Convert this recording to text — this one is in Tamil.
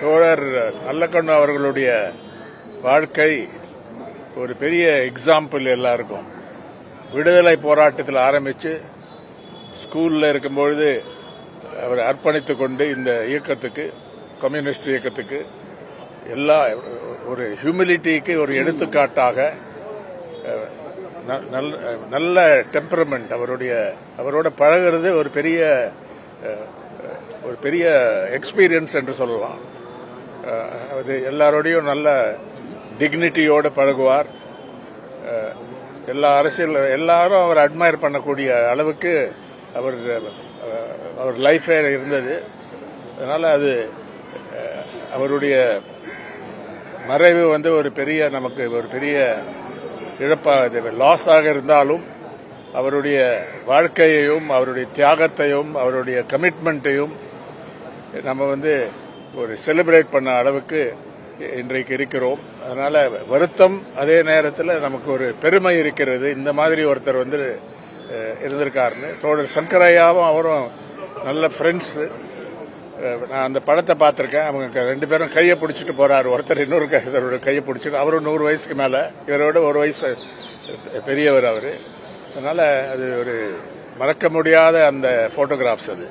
தோழர் நல்லக்கண்ணு அவர்களுடைய வாழ்க்கை ஒரு பெரிய எக்ஸாம்பிள் எல்லாருக்கும். விடுதலை போராட்டத்தில் ஆரம்பித்து ஸ்கூலில் இருக்கும்பொழுது அவர் அர்ப்பணித்துக் கொண்டு இந்த இயக்கத்துக்கு, கம்யூனிஸ்ட் இயக்கத்துக்கு, எல்லா ஒரு ஹியூமிலிட்டிக்கு ஒரு எடுத்துக்காட்டாக, நல்ல டெம்பரமெண்ட், அவரோட பழகிறது ஒரு பெரிய எக்ஸ்பீரியன்ஸ் என்று சொல்லலாம். அது எல்லாரோடையும் நல்ல டிக்னிட்டியோடு பழகுவார். எல்லாரும் அவர் அட்மையர் பண்ணக்கூடிய அளவுக்கு அவர் லைஃபே இருந்தது. அதனால் அது அவருடைய மறைவு நமக்கு ஒரு பெரிய இழப்பாக, லாஸாக இருந்தாலும் அவருடைய வாழ்க்கையையும் அவருடைய தியாகத்தையும் அவருடைய கமிட்மெண்ட்டையும் நம்ம ஒரு செலிப்ரேட் பண்ண அளவுக்கு இன்றைக்கு இருக்கிறோம். அதனால வருத்தம், அதே நேரத்தில் நமக்கு ஒரு பெருமை இருக்கிறது. இந்த மாதிரி ஒருத்தர் இருந்திருக்காருன்னு. தோழர் சங்கரையாவும் அவரும் நல்ல ஃப்ரெண்ட்ஸு. நான் அந்த படத்தை பார்த்துருக்கேன். அவங்க 2 பேரும் கையை பிடிச்சிட்டு போறாரு. ஒருத்தர் இன்னொரு கையை பிடிச்சிட்டு, அவரும் 100 வயசுக்கு மேலே, இவரோட 1 வயசு பெரியவர் அவர். அதனால அது ஒரு மறக்க முடியாத அந்த போட்டோகிராஃப்ஸ் அது.